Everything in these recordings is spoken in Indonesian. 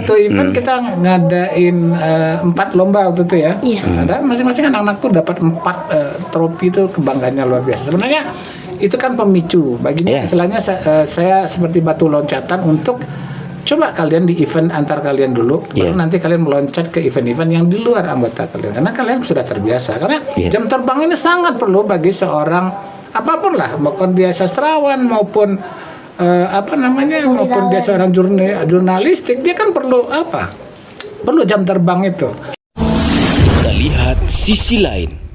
waktu event kita ngadain 4 lomba waktu itu ya. Iya. Ada masing-masing anak-anak tuh dapat 4 trofi, itu kebanggaannya luar biasa. Sebenarnya itu kan pemicu baginya, istilahnya saya seperti batu loncatan untuk coba kalian di event antar kalian dulu, baru nanti kalian meloncat ke event-event yang di luar anggota kalian, karena kalian sudah terbiasa. Karena jam terbang ini sangat perlu bagi seorang apapun lah, maupun dia sastrawan maupun maupun dia seorang jurnalistik, dia kan perlu perlu jam terbang itu. Kita lihat sisi lain.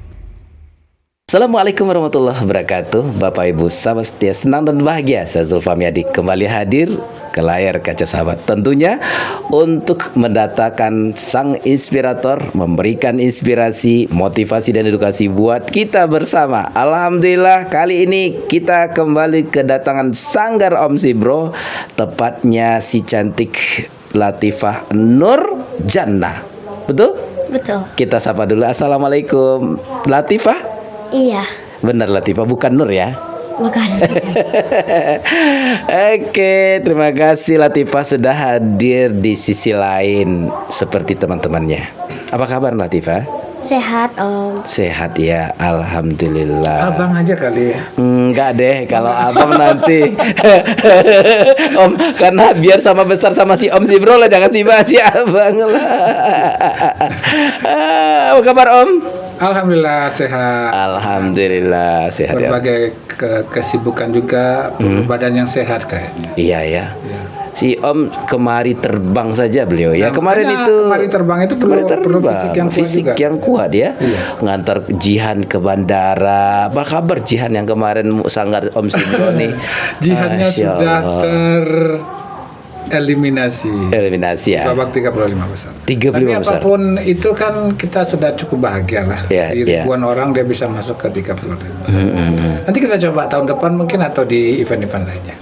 Assalamualaikum warahmatullahi wabarakatuh. Bapak Ibu sahabat setia, senang dan bahagia saya Zulfami Adi kembali hadir ke layar kaca sahabat, tentunya untuk mendatangkan sang inspirator, memberikan inspirasi, motivasi dan edukasi buat kita bersama. Alhamdulillah kali ini kita kembali kedatangan Sanggar Om Sibro, tepatnya si cantik Latifah Nur Jannah. Betul? Betul. Kita sapa dulu. Assalamualaikum Latifah. Iya. Benar Latifah, bukan Nur ya? Bukan. Oke, terima kasih Latifah sudah hadir di sisi lain seperti teman-temannya. Apa kabar Latifah? Sehat Om. Sehat ya, alhamdulillah. Abang aja kali ya. Enggak deh, kalau abang nanti Om, karena biar sama besar sama si Om Sibro lah, jangan si abang lah. Apa kabar Om? Alhamdulillah sehat. Alhamdulillah sehat ya. Berbagai kesibukan juga, badan yang sehat kayaknya. Iya ya. Si Om kemari terbang saja beliau ya. Kemarin terbang itu perlu fisik yang kuat ya. Ngantar Jihan ke bandara. Apa kabar Jihan yang kemarin Sanggar Om Sibro nih? Jihannya sudah eliminasi ya. Babak 35 besar. 35 Tapi besar. Apapun itu kan kita sudah cukup bahagia lah. Ribuan orang dia bisa masuk ke 35. Nanti kita coba tahun depan mungkin atau di event-event lainnya.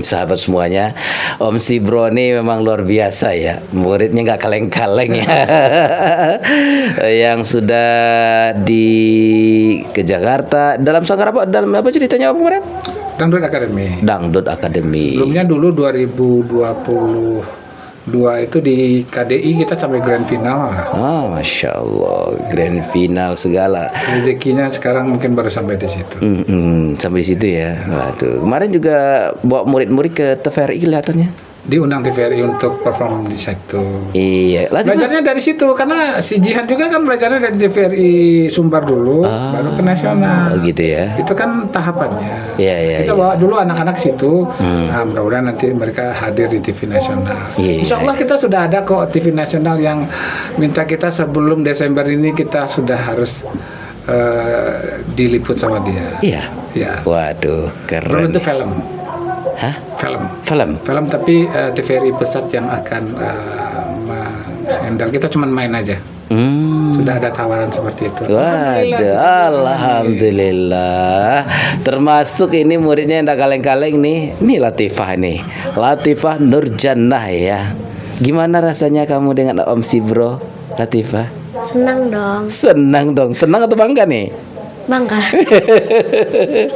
Sahabat semuanya, Om Sibro ini memang luar biasa ya. Muridnya nggak kaleng-kaleng ya. Yang sudah ke Jakarta dalam Sanggar apa? Dalam apa ceritanya Om kemarin? Dangdut Academy. Dangdut Academy. Sebelumnya dulu 2022 itu di KDI kita sampai grand final lah. Masya Allah, grand final segala. Rezekinya sekarang mungkin baru sampai di situ. Sampai di situ ya. Waduh. Kemarin juga bawa murid-murid ke TVRI kelihatannya. Diundang TVRI untuk perform di situ. Iya. Belajarnya dari situ karena si Jihan juga kan belajarnya dari TVRI Sumbar dulu, baru ke nasional. Gitu ya. Itu kan tahapannya. Iya. Kita bawa dulu anak-anak situ. Nah, mudah-mudahan nanti mereka hadir di TV nasional. Insya Allah kita sudah ada kok TV nasional yang minta kita sebelum Desember ini kita sudah harus diliput sama dia. Iya. Waduh, keren. Berbentuk film. Hah? Film tapi TVRI pusat yang akan handle, kita cuma main aja. Sudah ada tawaran seperti itu. Waduh, alhamdulillah. Termasuk ini muridnya yang tak kaleng-kaleng nih. Ini Latifah nih. Latifah Nur Jannah ya. Gimana rasanya kamu dengan Om Sibro, Latifah? Senang dong. Senang atau bangga nih? Bangga.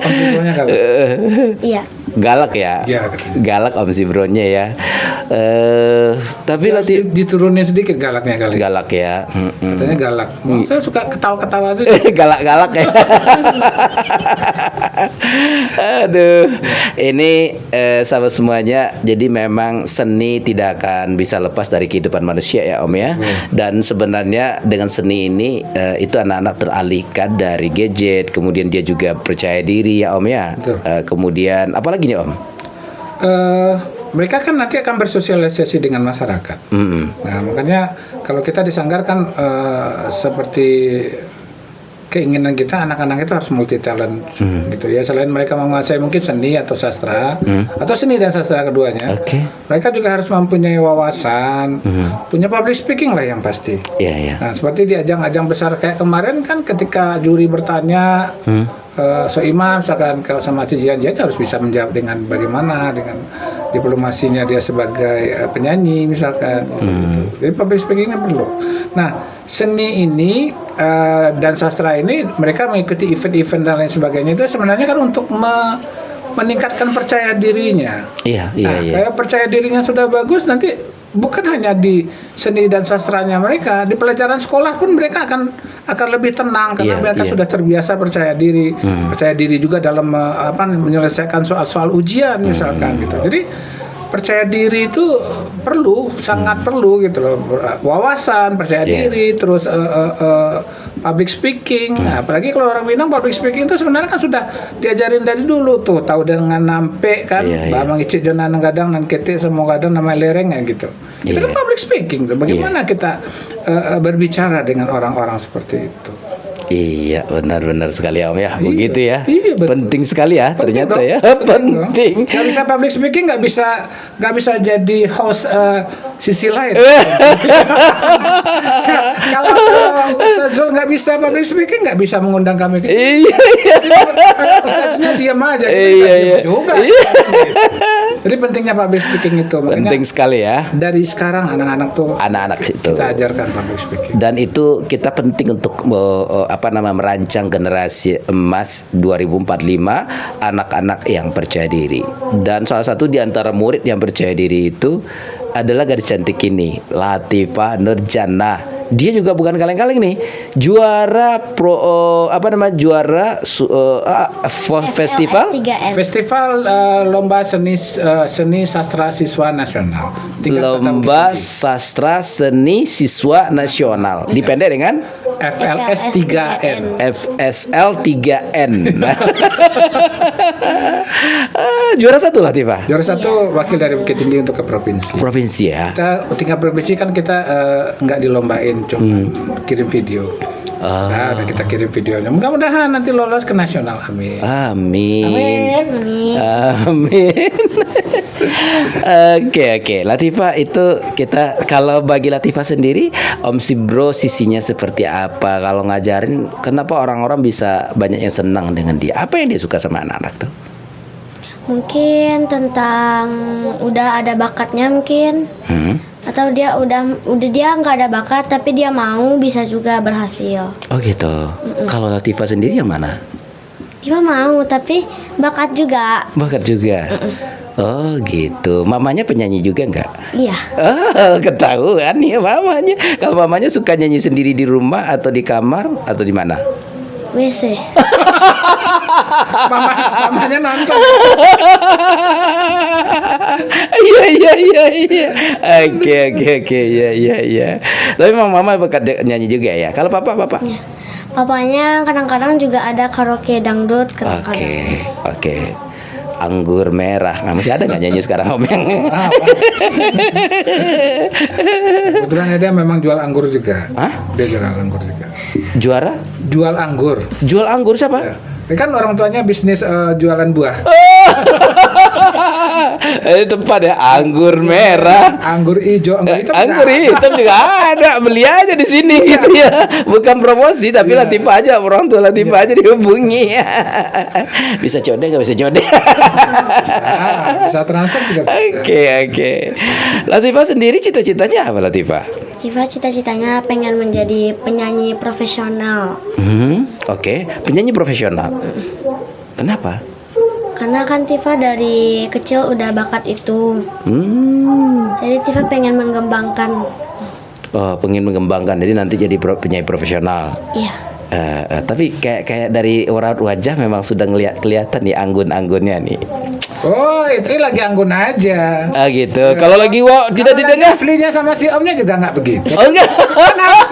Om Sibronya galak. Iya. Galak ya? Iya. Galak Om Sibronya ya. Tapi diturunin sedikit galaknya kali. Galak ya. Katanya galak. Saya suka ketawa-ketawa sih. Galak-galak ya. Aduh. Ini sahabat semuanya. Jadi memang seni tidak akan bisa lepas dari kehidupan manusia ya Om ya. Dan sebenarnya dengan seni ini itu anak-anak teralihkan dari gadget. Kemudian dia juga percaya diri ya Om ya. Kemudian apalagi nih Om? Mereka kan nanti akan bersosialisasi dengan masyarakat. Nah makanya kalau kita di Sanggar kan seperti keinginan kita anak-anak itu harus multi talent gitu ya. Selain mereka menguasai mungkin seni atau sastra atau seni dan sastra keduanya, mereka juga harus mempunyai wawasan, punya public speaking lah yang pasti. Nah seperti di ajang-ajang besar kayak kemarin kan ketika juri bertanya Soimah misalkan kalau sama Cijian, dia harus bisa menjawab dengan bagaimana, dengan diplomasinya dia sebagai penyanyi misalkan gitu. Jadi public speakingnya perlu. Nah seni ini dan sastra ini mereka mengikuti event-event dan lain sebagainya itu sebenarnya kan untuk meningkatkan percaya dirinya. Iya. Kayak percaya dirinya sudah bagus, nanti bukan hanya di seni dan sastranya mereka, di pelajaran sekolah pun mereka akan lebih tenang karena mereka sudah terbiasa percaya diri juga dalam menyelesaikan soal-soal ujian misalkan gitu. Jadi percaya diri itu sangat perlu gitu loh, wawasan, percaya diri, terus public speaking. Nah, apalagi kalau orang Minang public speaking itu sebenarnya kan sudah diajarin dari dulu tuh, tahu dengan nampe kan, bamang icik jonan gadang nan kete semua gadang nama lereng ya gitu. Itu kan public speaking tuh. Bagaimana kita berbicara dengan orang-orang seperti itu. Iya, benar-benar sekali Om ya. Iya. Begitu ya. Iya, betul. Penting sekali ya, Penting ternyata dong. ya. Penting. Nggak bisa public speaking, nggak bisa jadi host sisi lain. Kalau Ustaz Zul nggak bisa public speaking, nggak bisa mengundang kami ke sini. Iya. Ustaznya diam aja, Iya. juga. Jadi pentingnya public speaking itu. Makanya Penting sekali ya. dari sekarang anak-anak itu kita ajarkan public speaking. Dan itu kita penting untuk merancang generasi emas 2045, anak-anak yang percaya diri. Dan salah satu di antara murid yang percaya diri itu adalah gadis cantik ini, Latifah Nurjannah. Dia juga bukan kaleng-kaleng nih, juara festival 3N. Festival lomba seni sastra siswa nasional. Lomba Sastra Seni Siswa Nasional, dipendek dengan FLS 3N. FSL 3N. Juara satu Latifah. Juara satu wakil dari Bukit Tinggi untuk ke provinsi. Provinsi ya. Kita tingkat provinsi kan kita nggak dilombain, cuma kirim video. Nah, udah kita kirim videonya. Mudah-mudahan nanti lolos ke nasional. Amin. Amin. Amin. Amin. Oke. Latifah itu kita, kalau bagi Latifah sendiri, Om Sibro sisinya seperti apa? Kalau ngajarin, kenapa orang-orang bisa banyak yang senang dengan dia? Apa yang dia suka sama anak-anak tuh? Mungkin tentang udah ada bakatnya mungkin. Atau dia dia nggak ada bakat tapi dia mau bisa juga berhasil. Oh gitu. Kalau Latifah sendiri yang mana? Dia mau tapi bakat juga. Bakat juga. Oh gitu. Mamanya penyanyi juga nggak? Iya. Oh, ketahuan ya mamanya. Kalau mamanya suka nyanyi sendiri di rumah atau di kamar atau di mana? WC. Mamanya nonton. Iya. Oke. Iya. Tapi mama bakat nyanyi juga ya. Kalau papa? Iya. Papanya kadang-kadang juga ada karaoke dangdut kadang-kadang. Oke. Anggur merah. Nah, masih ada nggak nyanyi sekarang Om yang? Kebetulan dia memang jual anggur juga. Hah? Dia jual anggur juga. Juara? Jual anggur. Jual anggur siapa? Ya. Ini kan orang tuanya bisnis jualan buah. Ini tepat ya, anggur merah. Anggur hijau, anggur hitam. Anggur hitam juga ada, beli aja di sini gitu ya. Bukan promosi tapi Latifah aja, orang tua Latifah aja dihubungi. Bisa codek nggak bisa codek? Bisa transfer juga. Oke. Latifah sendiri cita-citanya apa Latifah? Tifa cita-citanya pengen menjadi penyanyi profesional. Oke, penyanyi profesional. Kenapa? Karena kan Tifa dari kecil udah bakat itu. Jadi Tifa pengen mengembangkan. Oh, pengen mengembangkan. Jadi nanti jadi penyanyi profesional. Iya. Tapi kayak dari wajah memang sudah kelihatan nih anggun-anggunnya nih. Oh, itu lagi anggun aja. Gitu. Kalau lagi tidak didengar Aslinya sama si omnya juga nggak begitu. Oh enggak. Kan harus,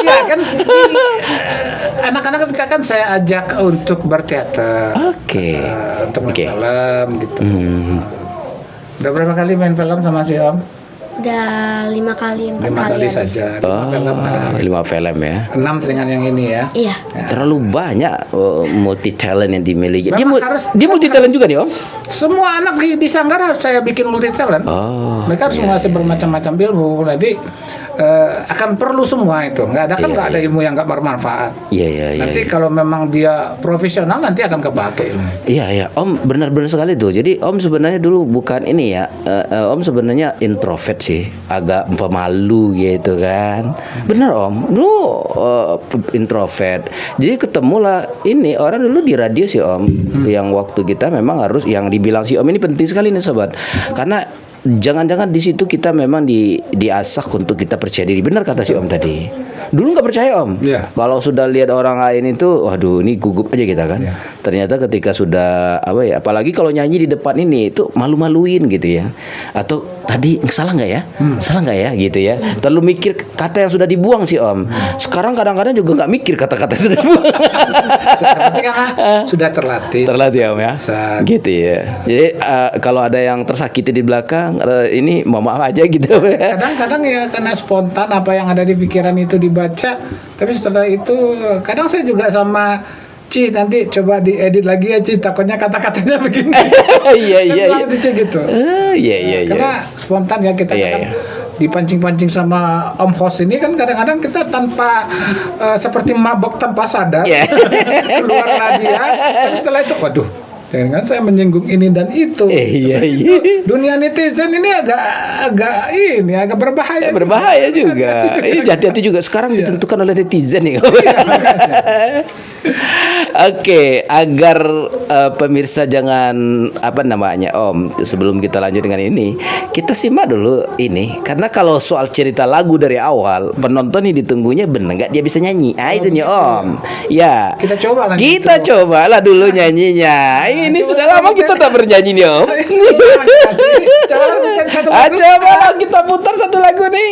ya kan. Anak-anak ketika kan saya ajak untuk berteater. Oke. Untuk main film gitu. Udah berapa kali main film sama si om? Udah 5 kali, 4 5 kali saja. 5 film ya. 6 dengan yang ini ya. Iya. Terlalu banyak multi talent yang dimiliki. Dia multi talent juga nih Om. Semua anak di Sanggar harus saya bikin multi talent. Mereka harus menguasai bermacam-macam ilmu. Nanti akan perlu semua itu. Nggak ada ilmu yang nggak bermanfaat. Iya. Nanti kalau memang dia profesional nanti akan kepake ilmu. Iya Om, benar-benar sekali tuh. Jadi Om sebenarnya dulu bukan ini ya. Om sebenarnya introvert sih, agak pemalu gitu kan. Benar Om, dulu introvert. Jadi ketemulah ini orang dulu di radio sih Om, yang waktu kita memang harus yang dibilang si Om ini penting sekali nih sobat, karena jangan-jangan di situ kita memang diasah untuk kita percaya diri. Benar kata si Om tadi. Dulu nggak percaya Om. Iya. Kalau sudah lihat orang lain itu, waduh, ini gugup aja kita kan. Iya. Ternyata ketika sudah apalagi kalau nyanyi di depan ini itu malu-maluin gitu ya. Atau tadi salah nggak ya? Salah nggak ya gitu ya. Terlalu mikir kata yang sudah dibuang sih Om. Sekarang kadang-kadang juga nggak mikir kata-kata yang sudah dibuang. Seperti karena sudah terlatih. Terlatih ya Om ya. Gitu ya. Jadi kalau ada yang tersakiti di belakang, ini mohon maaf aja gitu. Kadang-kadang ya karena spontan apa yang ada di pikiran itu dibaca, tapi setelah itu kadang saya juga sama Ci, nanti coba diedit lagi ya Ci, takutnya kata-katanya begini. Iya. Itu Ci gitu. Iya. Karena spontan ya kita Iya, kan dipancing-pancing sama Om host ini kan kadang-kadang kita tanpa seperti mabok tanpa sadar keluar dia, tapi setelah itu waduh, jangan saya menyinggung ini dan itu. Iya. Dunia netizen ini agak berbahaya. Berbahaya juga. Ini hati-hati juga sekarang ditentukan oleh netizen nih. Oke, agar pemirsa jangan Om, sebelum kita lanjut dengan ini, kita simak dulu ini karena kalau soal cerita lagu dari awal, penonton ini ditunggunya bener nggak dia bisa nyanyi. Itu nih Om. Ya. Kita coba lah. Kita cobalah dulu nyanyinya. Ini sudah lama kita tak bernyanyi nih Om. Coba kita putar satu lagu nih.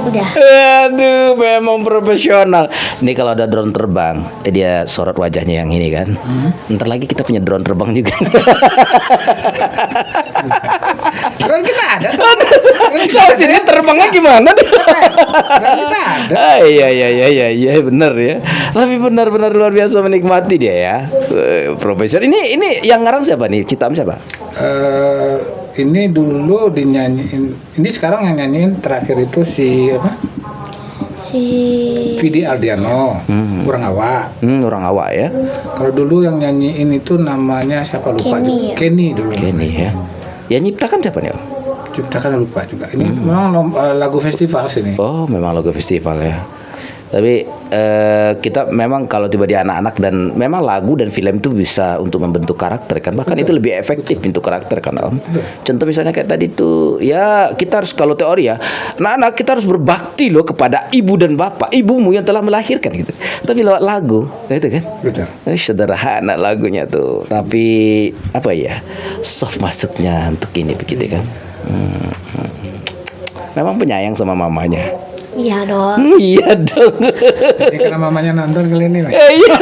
Udah. Aduh, memang profesional. Ini kalau ada drone terbang, dia sorot wajahnya yang ini kan. Ntar lagi kita punya drone terbang juga. Drone kita ada. Kalau sini terbangnya gimana? Drone kita ada. Iya, benar ya. Tapi benar-benar luar biasa menikmati dia ya. Profesor. Ini yang ngarang siapa nih? Citam siapa? Ini dulu dinyanyiin. Ini sekarang yang nyanyiin terakhir itu si apa? Si Vidi Aldiano, Orang Awak. Orang Awak ya. Kalau dulu yang nyanyiin itu namanya siapa lupa Kenny. juga. Kenny dulu. Kenny ya. Yang nyiptakan siapa nih Om? Ciptakan lupa juga. Ini memang lagu festival sini. Oh, memang logo festival ya. Tapi kita memang kalau tiba di anak-anak dan memang lagu dan film itu bisa untuk membentuk karakter kan. Bahkan itu lebih efektif untuk karakter kan Om. Contoh misalnya kayak tadi tuh ya kita harus kalau teori ya, anak-anak kita harus berbakti loh kepada ibu dan bapak, ibumu yang telah melahirkan gitu. Tapi lewat lagu, itu kan. Betul. Sederhana lagunya tuh. Tapi apa ya? Soft masuknya untuk ini begitu kan. Memang penyayang sama mamanya. iya dong. Iya dong. Ini karena mamanya nonton kali ini, Mas. Iya.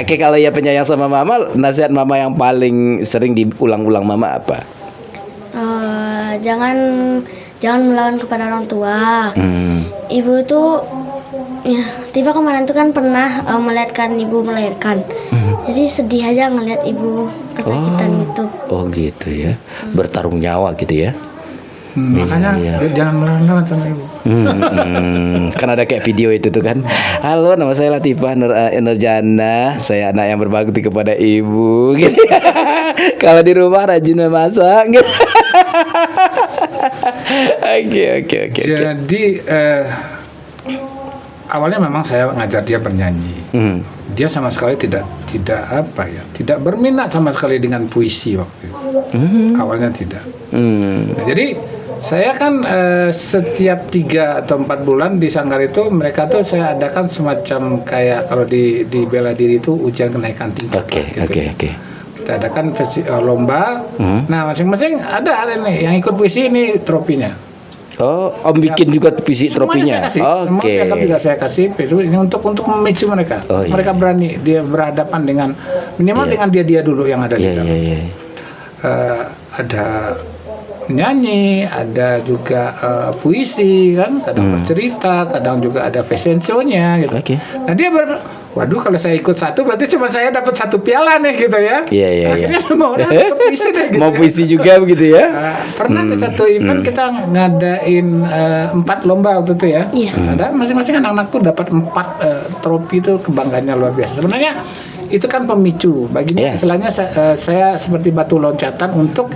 Oke, kalau ya penyayang sama mama, nasihat mama yang paling sering diulang-ulang mama apa? Jangan melawan kepada orang tua. Ibu tuh ya, tiba kemarin tuh kan pernah melihatkan ibu melahirkan. Jadi sedih aja ngelihat ibu kesakitan itu. Oh gitu ya. Bertarung nyawa gitu ya. Makanya jangan melawan sama ibu. Kan ada kayak video itu tuh kan. Halo, nama saya Latifah Nurjana. Saya anak yang berbakti kepada ibu. Gitu. Kalau di rumah rajin memasak. Gitu. Oke. Jadi awalnya memang saya ngajar dia bernyanyi. Dia sama sekali tidak berminat sama sekali dengan puisi waktu itu. Awalnya tidak. Nah, jadi saya kan setiap 3 atau 4 bulan di Sanggar itu mereka tuh saya adakan semacam kayak kalau di bela diri itu ujian kenaikan tingkat. Oke. Kita adakan lomba. Nah, masing-masing ada nih yang ikut puisi ini tropinya. Oh, Om bikin juga puisi tropinya. Oke. Semua juga saya kasih. Ini untuk memicu mereka. Mereka berani dia berhadapan dengan minimal dengan dia dulu yang ada di dalam. Ada nyanyi, ada juga puisi kan, kadang bercerita, kadang juga ada fashion show-nya gitu. Nah dia waduh kalau saya ikut satu berarti cuma saya dapat 1 piala nih gitu ya. Akhirnya semua orang ikut puisi deh gitu. Mau puisi juga begitu ya. Pernah di satu event kita ngadain 4 lomba waktu itu ya. Ada masing-masing anak-anakku dapat 4 trofi itu kebanggaannya luar biasa. Sebenarnya itu kan pemicu baginya. Istilahnya saya seperti batu loncatan untuk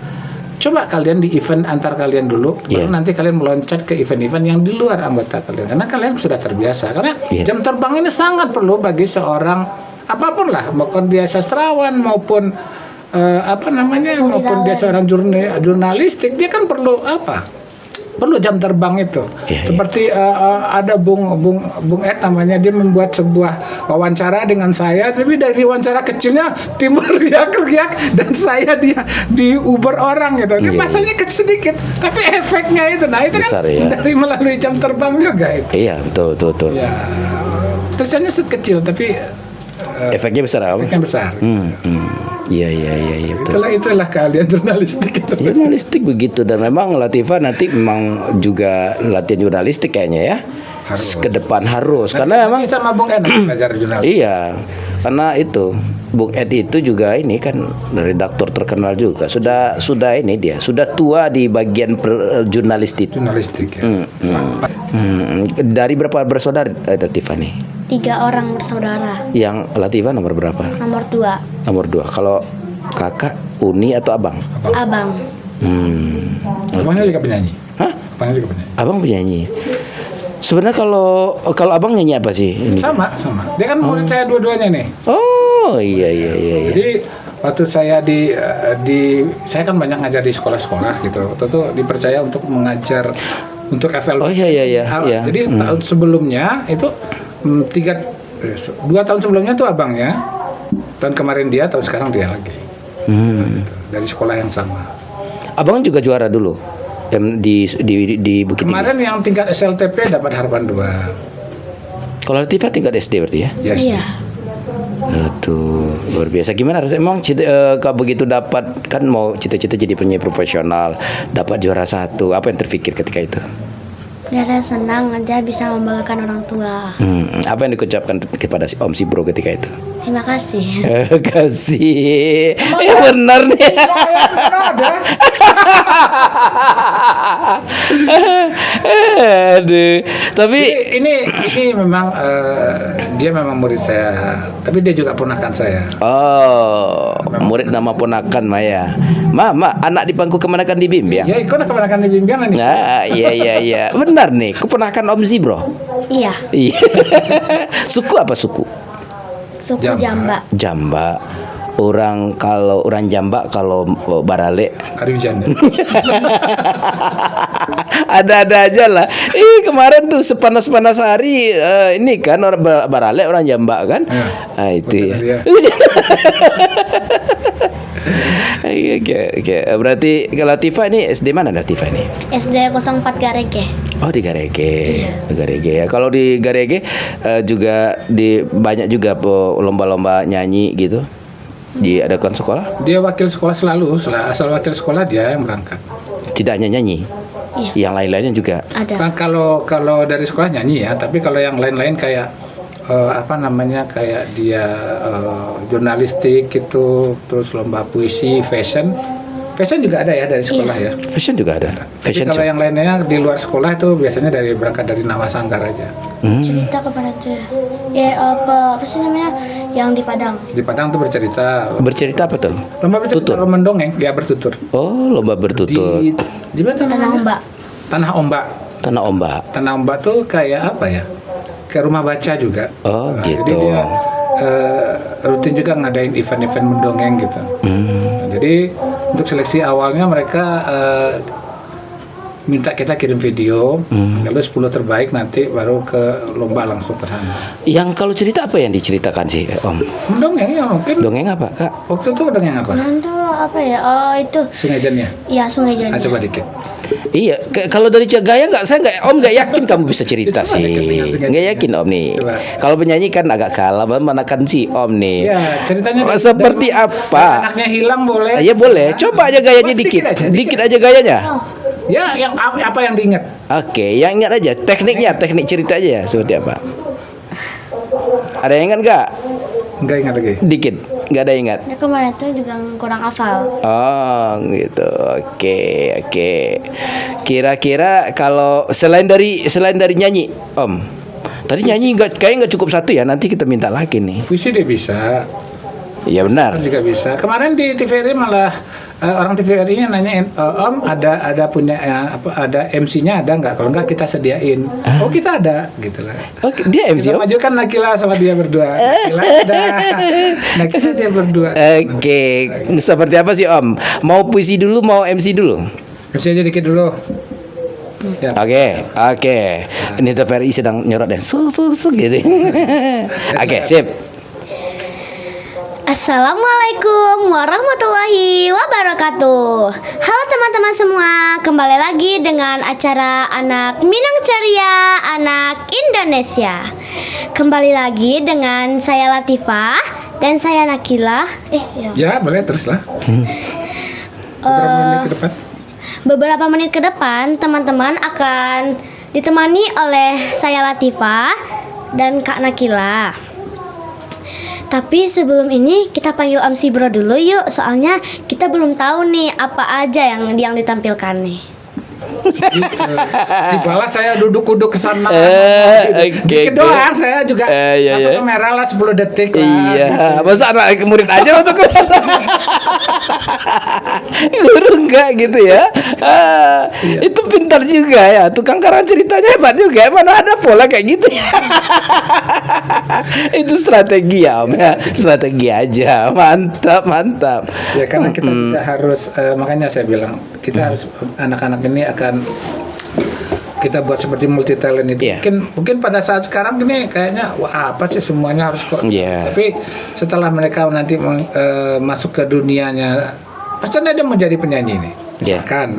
coba kalian di event antar kalian dulu, baru nanti kalian meloncat ke event-event yang di luar anggota kalian. Karena kalian sudah terbiasa. Karena jam terbang ini sangat perlu bagi seorang apapun lah, maupun dia sastrawan maupun maupun dia seorang jurnalistik, dia kan perlu perlu jam terbang itu. Seperti ada Bung Ed namanya, dia membuat sebuah wawancara dengan saya, tapi dari wawancara kecilnya timbul riak-riak dan saya di Uber orang gitu. Dia bahasanya kecil sedikit, tapi efeknya itu. Nah, itu besar, kan dari melalui jam terbang juga itu. Iya, betul. Ya, tulisannya kecil tapi efeknya besar. Efeknya besar. Iya betul. Itulah keahlian jurnalistik itu. Jurnalistik begitu, dan memang Latifah nanti memang juga latihan jurnalistik kayaknya ya. Harus. Ke depan harus. Karena memang sama Bung Ed belajar jurnalistik. Iya. Karena itu Bung Ed itu juga ini kan redaktor terkenal juga. Sudah ini dia, sudah tua di bagian jurnalistik. Jurnalistik ya. Dari berapa bersaudara Latifah nih? 3 orang bersaudara. Yang Latifah nomor berapa? Nomor 2. Nomor 2. Kalau kakak Uni atau abang? Abang. Abangnya juga penyanyi. Hah? Abangnya juga penyanyi. Abang penyanyi. Sebenarnya kalau abang nyanyi apa sih? Ini? Sama. Dia kan murid saya dua-duanya nih. Oh iya. Jadi waktu saya saya kan banyak ngajar di sekolah-sekolah gitu. Waktu itu dipercaya untuk mengajar untuk FL. Oh iya. Jadi tahun sebelumnya itu 2 tahun sebelumnya tuh abangnya. Tahun kemarin dia, tahun sekarang dia lagi. Gitu. Dari sekolah yang sama. Abang juga juara dulu di Bukit Tinggi. Kemarin yang tingkat SLTP dapat harapan 2. Kalau Latifah tingkat SD berarti ya? Ya, Iya. Tuh luar biasa. Gimana rasanya? Emang kalau begitu dapat, kan mau cita-cita jadi penyanyi profesional, dapat juara 1, apa yang terpikir ketika itu? Ya senang aja bisa membanggakan orang tua. Apa yang dikucapkan kepada si Om Sibro ketika itu? Terima kasih. Kasih. Benar nih. Aduh. Tapi ini memang dia memang murid saya, tapi dia juga ponakan saya. oh, murid nama ponakan Maya. Ma, anak di pangku kemenakan di Bimbing. Ya, ikut keponakan di bimbingan nih. Nah, iya. Benar nih, keponakan Om Zibro. Iya. Iya. Suku apa suku? Suku Jamba. Jamba. Jamba. Kalau orang Jamba kalau Barale Hari hujan. ada aja lah. Kemarin tuh sepanas-panas hari ini kan orang Barale orang Jamba kan. Ya, Ah, itu ya. betul, ya. Oke. Berarti kalau Latifah ini SD mana Latifah ini? SD 04 Garege. Oh, di Garege. Garege ya. Kalau di Garege juga banyak juga lomba-lomba nyanyi gitu. Diadakan sekolah? Dia wakil sekolah selalu, asal wakil sekolah dia yang berangkat. Tidak hanya nyanyi. Iya. Yang lain-lainnya juga. Ada. Nah, kalau dari sekolah nyanyi ya, tapi kalau yang lain-lain kayak kayak dia jurnalistik gitu, terus lomba puisi, fashion juga ada ya dari sekolah ya. Fashion juga ada. Tapi Fashion kalau show. yang lainnya di luar sekolah itu biasanya berangkat dari nama sanggar aja. Cerita kepada tuh. Ya apa sih namanya? Yang di Padang. Di Padang tuh bercerita. Bercerita apa tuh? Lomba bercerita, Tutur. lomba mendongeng, dia bertutur. Oh, lomba bertutur. Di mana Tanah namanya? Ombak. Tanah Ombak. Tanah ombak. Tanah Ombak tuh kayak apa ya? Kayak rumah baca juga. Oh, Jadi gitu. dia rutin juga ngadain event-event mendongeng gitu. Nah, jadi untuk seleksi awalnya mereka minta kita kirim video, lalu 10 terbaik nanti baru ke lomba langsung ke sana. Yang kalau cerita apa yang diceritakan sih, Om? Mendongeng ya mungkin. Dongeng apa, Kak? Waktu itu dongeng apa? Nanti apa ya? Oh itu. Sungai Jan ya? Iya Sungai Nah, Jani. coba dikit. Iya, kalau dari gaya Om nggak yakin kamu bisa cerita Coba sih. dikit dengan sengaja. Nggak yakin Om nih. Coba. Kalau penyanyi kan agak kalah, manakan si Om nih. Ya, ceritanya Seperti apa? Anaknya hilang boleh. Ya boleh, coba aja gayanya Mas, dikit. aja. Dikit aja gayanya. Ya, yang apa yang diingat? Oke, yang ingat aja teknik cerita aja ya, seperti apa? Ada yang ingat nggak? Enggak ingat lagi. Dikit, nggak ada yang ingat. Ya, kemarin tuh juga kurang hafal. Oh gitu, oke. Kira-kira kalau selain dari nyanyi, Om, tadi nyanyi nggak cukup satu ya, nanti kita minta lagi nih. Puisi dia bisa. Iya benar. Juga bisa. Kemarin di TVRI malah orang TVRI-nya nanyain, Om ada punya ada MC-nya ada nggak? Kalau nggak kita sediain. Oh kita ada, gitulah. Oke, dia MC Kita Om. majukan Nakila sama dia berdua. Nakila ada, Nakila dia berdua. Oke, seperti apa sih Om? Mau puisi dulu, mau MC dulu? MC aja dikit dulu. Ya. Oke. Ini TVRI sedang nyorot dan su gitu. Oke, sip. Assalamualaikum warahmatullahi wabarakatuh. Halo teman-teman semua, kembali lagi dengan acara Anak Minang Ceria, Anak Indonesia. Kembali lagi dengan saya Latifah dan saya Nakila. Ya boleh teruslah. Beberapa menit ke depan. Beberapa menit ke depan teman-teman akan ditemani oleh saya Latifah dan Kak Nakila. Tapi sebelum ini kita panggil Om Sibro dulu yuk, soalnya kita belum tahu nih apa aja yang ditampilkan nih. Gitu. Tibalah saya duduk ke sana. Oke. Dikit doang saya juga Iya, masuk iya. kamera lah 10 detik lah. Iya, gitu. masa anak murid aja masuk ke guru enggak gitu ya. Itu pintar juga ya, tukang karang ceritanya hebat juga. Mana ada pola kayak gitu ya. Itu strategi ya Om ya, strategi aja. Mantap. Ya karena kita juga harus makanya saya bilang kita harus anak-anak ini akan kita buat seperti multi talent itu. Iya. Mungkin pada saat sekarang gini kayaknya wah apa sih semuanya harus kok. Iya. Tapi setelah mereka nanti masuk ke dunianya pasti ada menjadi penyanyi nih. misalkan.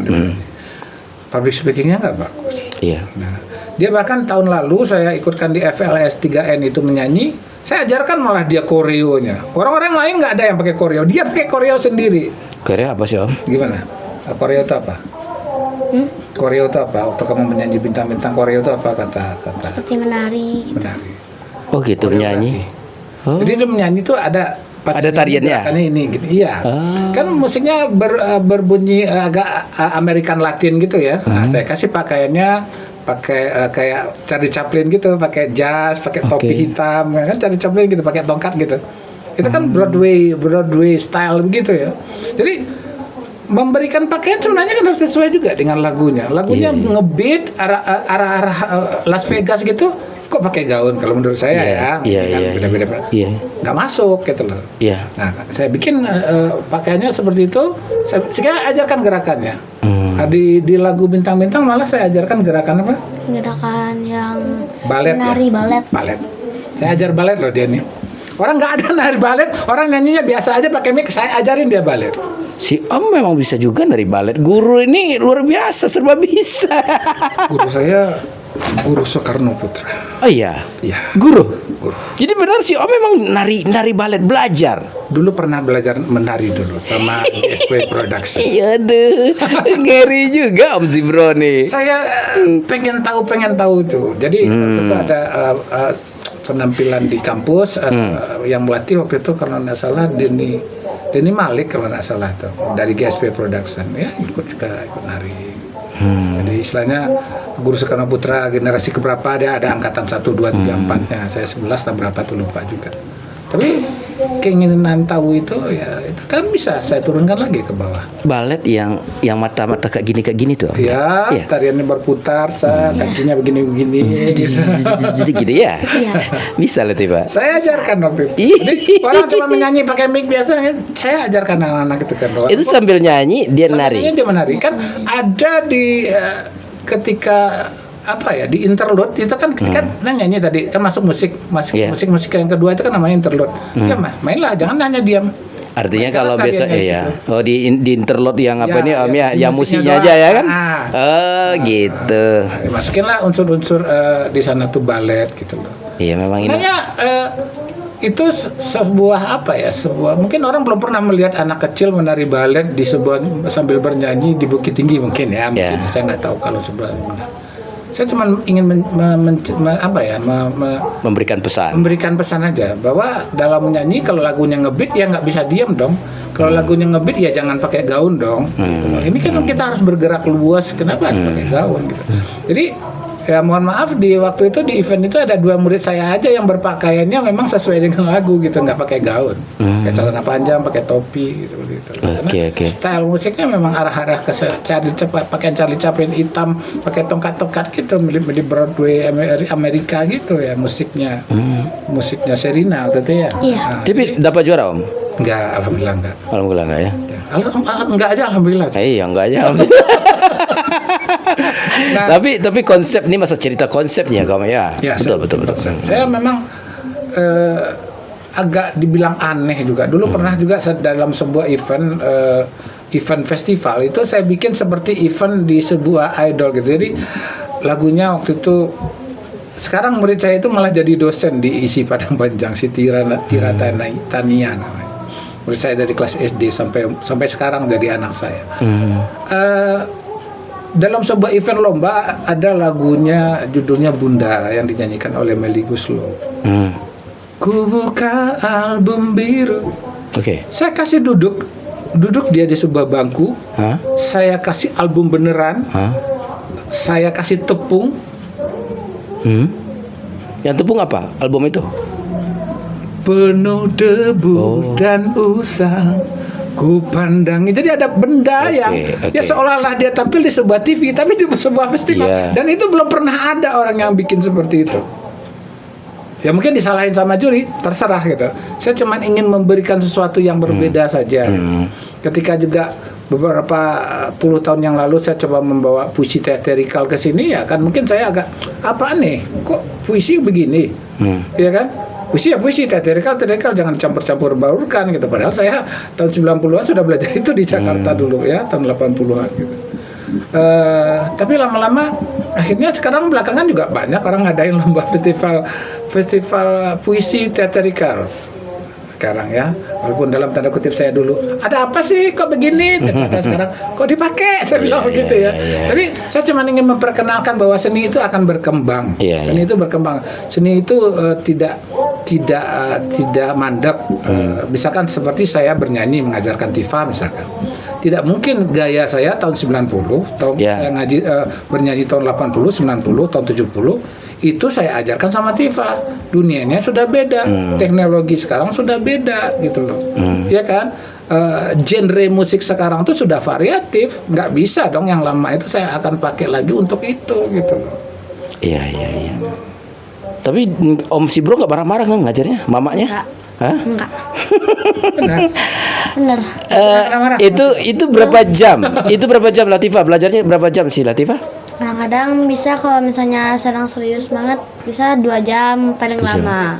Public speakingnya nggak bagus. Iya. Nah, dia bahkan tahun lalu saya ikutkan di FLS 3N itu menyanyi, saya ajarkan malah dia koreonya. Orang-orang lain nggak ada yang pakai koreo, dia pakai koreo sendiri. Koreo apa sih Om? Gimana? Koreo itu apa? Koreo itu apa? Waktu kamu menyanyi bintang-bintang, koreo itu apa kata? Seperti menari gitu. Menari. Oh gitu, Koreografi. menyanyi. Oh. Jadi dia menyanyi itu ada tariannya? gerakannya ini gitu. Iya. Kan musiknya berbunyi agak American Latin gitu ya. Nah, saya kasih pakaiannya pakai kayak Charlie Chaplin gitu, pakai jas, pakai topi hitam, ya kan Charlie Chaplin gitu, pakai tongkat gitu. Itu kan Broadway style begitu ya. Jadi memberikan pakaian sebenarnya kan harus sesuai juga dengan lagunya. Lagunya ngebeat arah Las Vegas gitu. Kok pakai gaun kalau menurut saya beda-beda nggak masuk gitu loh. Nah, saya bikin pakaiannya seperti itu, saya ajarkan gerakannya. Di lagu Bintang-Bintang malah saya ajarkan gerakan apa? Gerakan yang Balet. menari balet. Saya ajar balet loh dia nih. Orang nggak ada nari balet, orang nyanyinya biasa aja pakai mic, saya ajarin dia balet. Si Om memang bisa juga nari balet. Guru ini luar biasa, serba bisa. Guru saya Guru Soekarno Putra. Oh iya. Iya. Guru. Guru. Jadi benar si Om memang nari balet, belajar. Dulu pernah belajar menari dulu sama SP Production. Iya deh. Ngeri juga Om Zibro nih. Saya pengen tahu tuh. Jadi waktu itu ada penampilan di kampus yang melatih waktu itu kalau nggak salah Denny Malik kalau nggak salah tuh dari GSP Production ya ikut nari. Jadi istilahnya Guru Soekarno Putra generasi keberapa dia ada angkatan 1, 2, 3, 4-nya. Saya 11 atau berapa tuh lupa juga. Tapi keinginan tahu itu ya itu kan bisa saya turunkan lagi ke bawah. Balet yang mata-mata kayak gini tuh. Ya, Iya. tariannya berputar, kakinya begini-begini. Jadi gitu ya. Bisa lah tiba. Saya ajarkan waktu itu. Jadi orang cuma menyanyi pakai mic biasa, saya ajarkan anak-anak itu kan. Itu sambil nyanyi dia nari. Dia menari kan ada di ketika apa ya di interlude itu kan ketika nyanyi tadi kan masuk musik yang kedua itu kan namanya interlude. Ya mainlah, jangan hanya diam. Artinya Karena kalau besok tariannya ya, gitu. oh di interlude yang apa Ya, nih Om ya, di yang musiknya musiknya aja doang. ya kan? Ah. Gitu. Masukinlah unsur-unsur di sana tuh balet gitu loh. Iya memang ini. Sebenarnya itu sebuah apa ya? Mungkin orang belum pernah melihat anak kecil menari balet di sebuah sambil bernyanyi di Bukit Tinggi mungkin ya. Mungkin saya nggak tahu kalau sebelah mana. Saya cuma ingin Memberikan pesan. memberikan pesan aja bahwa dalam menyanyi kalau lagunya ngebeat ya nggak bisa diam dong. Kalau lagunya ngebeat ya jangan pakai gaun dong. Gitu loh. Ini kan kita harus bergerak luas. Kenapa harus pakai gaun gitu? Jadi ya mohon maaf di waktu itu di event itu ada 2 murid saya aja yang berpakaiannya memang sesuai dengan lagu gitu, nggak pakai gaun, pakai celana panjang, pakai topi gitu. Oke. Style musiknya memang arah-arah ke pakaian Charlie Chaplin hitam, pakai tongkat-tongkat gitu, di Broadway Amerika gitu ya musiknya, musiknya Serina waktu itu ya. Iya. Nah, Tapi dapat juara Om? enggak, alhamdulillah enggak. Alhamdulillah enggak ya? Enggak aja alhamdulillah. Iya enggak aja. Nah, tapi konsep ini masa cerita konsepnya kamu ya? Ya, betul. Saya memang agak dibilang aneh juga. Dulu pernah juga dalam sebuah event festival itu saya bikin seperti event di sebuah idol gitu. Jadi lagunya waktu itu sekarang murid saya itu malah jadi dosen di ISI Padang Panjang, si Tira Tania namanya. Murid saya dari kelas SD sampai sekarang jadi anak saya. Dalam sebuah event lomba ada lagunya judulnya Bunda yang dinyanyikan oleh Melly Goeslaw. Ku buka album biru. Oke. Saya kasih duduk dia di sebuah bangku. Saya kasih album beneran. Saya kasih tepung. Yang tepung apa? Album itu? Penuh debu dan usang. Ku pandangi. Jadi ada benda yang ya seolah-olah dia tampil di sebuah TV tapi di sebuah festival. Dan itu belum pernah ada orang yang bikin seperti itu. Ya mungkin disalahin sama juri, terserah gitu. Saya cuma ingin memberikan sesuatu yang berbeda saja. Ketika juga beberapa puluh tahun yang lalu saya coba membawa puisi teatrikal ke sini ya kan mungkin saya agak apa nih? Kok puisi begini? Iya kan? Puisi teatrikal jangan campur-campur baurkan gitu. Padahal saya tahun 90-an sudah belajar itu di Jakarta dulu ya, tahun 80-an gitu. Tapi lama-lama akhirnya sekarang belakangan juga banyak orang ngadain lomba festival puisi teatrikal sekarang ya, walaupun dalam tanda kutip saya dulu ada apa sih kok begini, ternyata sekarang kok dipakai, saya bilang begitu ya. Tapi saya cuma ingin memperkenalkan bahwa seni itu akan berkembang, seni itu berkembang, seni itu tidak mandek. Misalkan seperti saya bernyanyi mengajarkan Tifa misalkan, tidak mungkin gaya saya tahun 90, saya ngaji bernyanyi tahun 80, 90, tahun 70 itu saya ajarkan sama Tifa. Dunianya sudah beda, teknologi sekarang sudah beda gitu loh, ya kan? Genre musik sekarang tuh sudah variatif, nggak bisa dong yang lama itu saya akan pakai lagi untuk itu gitu loh. Iya. Tapi Om Sibro nggak marah-marah nggak ngajarnya, mamanya? Enggak. Hah? Enggak. Benar. Benar. Itu berapa jam? Itu berapa jam Latifah? Belajarnya berapa jam sih Latifah? Kadang-kadang bisa kalau misalnya sedang serius banget bisa 2 jam paling lama.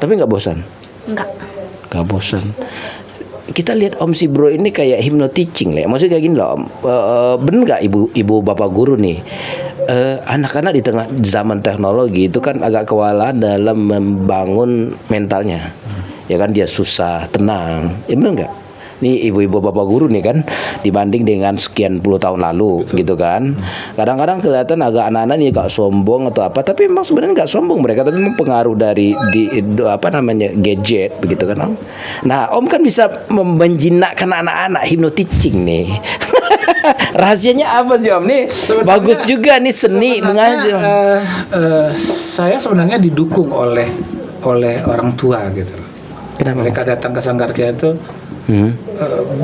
Tapi nggak bosan? Enggak. Nggak bosan. Kita lihat Om Sibro ini kayak hypnoticing lah. Maksudnya kayak gini loh Om. Bener nggak ibu bapak guru nih? Anak-anak di tengah zaman teknologi itu kan agak kewalahan dalam membangun mentalnya. Ya kan dia susah tenang. Ya bener nggak? Nih ibu-ibu bapak guru nih kan dibanding dengan sekian puluh tahun lalu. Gitu kan. Kadang-kadang kelihatan agak anak-anak nih agak sombong atau apa, tapi memang sebenarnya nggak sombong mereka, tapi memang pengaruh dari gadget begitu kan Om. Nah Om kan bisa menjinakkan anak-anak, hypnoticing nih. Rahasianya apa sih Om nih? Bagus juga nih seni mengajar. Saya sebenarnya didukung oleh orang tua gitu. Kenapa? Mereka datang ke Sanggarkia itu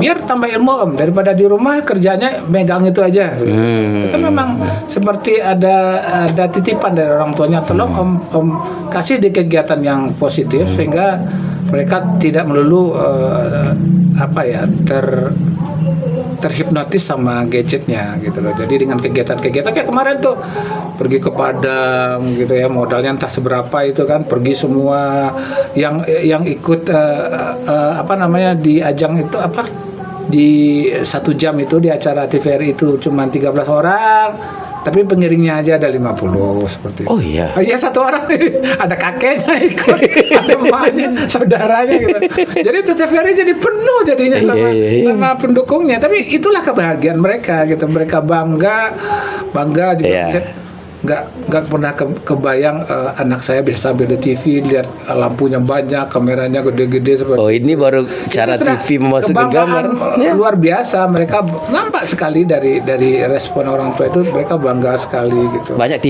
biar tambah ilmu Om, daripada di rumah kerjanya megang itu aja. Itu kan memang seperti ada titipan dari orang tuanya, tolong Om kasih di kegiatan yang positif sehingga mereka tidak melulu terhipnotis sama gadgetnya gitu loh. Jadi dengan kegiatan-kegiatan kayak kemarin tuh pergi ke Padang gitu ya, modalnya entah seberapa itu kan, pergi semua yang ikut di ajang itu di 1 jam itu di acara TVRI itu cuma 13 orang. Tapi pengiringnya aja ada 50 seperti itu. Oh iya. Iya 1 orang ada kakeknya ikut, ada emaknya, saudaranya gitu. Jadi itu TVRI jadi penuh jadinya sama pendukungnya. Tapi itulah kebahagiaan mereka gitu. Mereka bangga juga. Nggak pernah kebayang anak saya bisa sambil di TV lihat lampunya banyak, kameranya gede-gede seperti. Oh ini baru cara TV memasukkan gambar. Luar biasa, mereka nampak sekali dari respon orang tua itu, mereka bangga sekali gitu. Banyak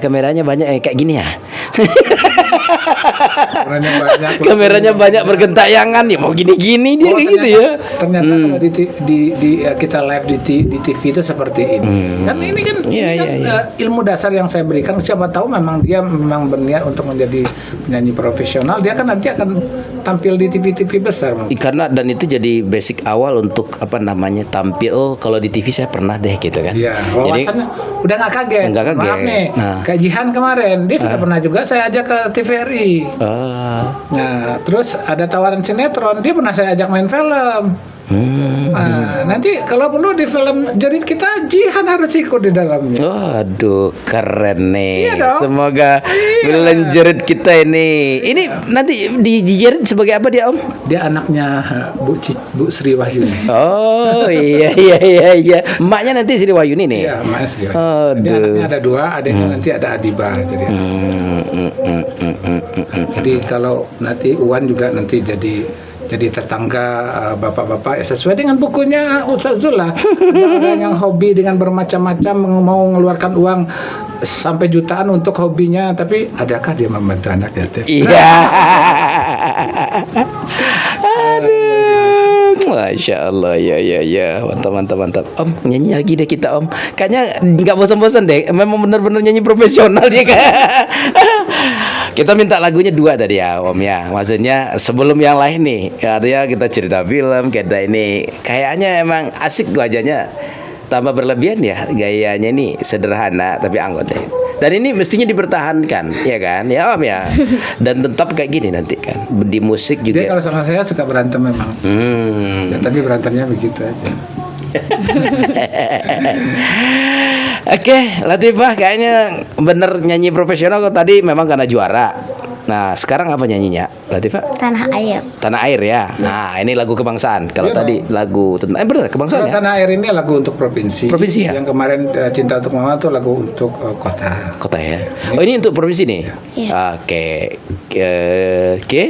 kameranya banyak kayak gini ya. Kameranya banyak bergentayangan ya, mau gini-gini dia kayak gitu ya. Ternyata kalau kita live di TV itu seperti ini. Kan ini kan ilmu dasar yang saya berikan. Siapa tahu memang dia berniat untuk menjadi penyanyi profesional, dia kan nanti akan tampil di TV besar mungkin. Karena dan itu jadi basic awal untuk tampil. Kalau di TV saya pernah deh gitu kan. Iya, wawasannya udah nggak kaget. Maaf nih, kayak Jihan kemarin dia sudah pernah juga saya ajak ke TVRI. Nah, terus ada tawaran sinetron, dia pernah saya ajak main film. Nah, nanti kalau perlu di film jadi kita Jihan harus ikut di dalamnya. Waduh, keren nih. Iya dong. Semoga film jerit kita ini. Ini nanti dijerit sebagai apa dia Om? Dia anaknya Bu Sri Wahyuni. Oh iya. Emaknya nanti Sri Wahyuni nih. Iya, emaknya Sri Wahyuni. Jadi anaknya ada 2, adiknya nanti ada Adiba. Jadi kalau nanti Uwan juga nanti jadi tetangga bapak-bapak sesuai dengan bukunya Ustaz Zul lah. Ada yang hobi dengan bermacam-macam, mau mengeluarkan uang sampai jutaan untuk hobinya, tapi adakah dia membantu anak yatim? Iya. Aduh, Masya Allah, ya, mantap. Om, nyanyi lagi deh kita Om. Kayaknya nggak bosan-bosan deh. Memang benar-benar nyanyi profesional dia kayak. Kita minta lagunya 2 tadi ya Om ya. Maksudnya sebelum yang lain nih, artinya kita cerita film, kita ini kayaknya emang asik wajahnya. Tambah berlebihan ya, gayanya nih sederhana tapi anggun deh. Dan ini mestinya dipertahankan, ya kan? Ya Om ya. Dan tetap kayak gini nanti kan. Di musik Dia juga. kalau sama saya suka berantem memang. Ya, tapi berantemnya begitu aja. Oke, Latifah kayaknya bener nyanyi profesional kok tadi memang karena juara. Nah, sekarang apa nyanyinya, Latifah? Tanah air. Tanah air ya. Nah, ini lagu kebangsaan. Kalau Iya tadi lagu tentang bener kebangsaan Kalau ya. Tanah Air ini lagu untuk provinsi. Provinsi ya? Yang kemarin Cinta Untuk Mama itu lagu untuk kota. Kota ya. Oh, ini untuk provinsi nih. Iya. Oke. Oke.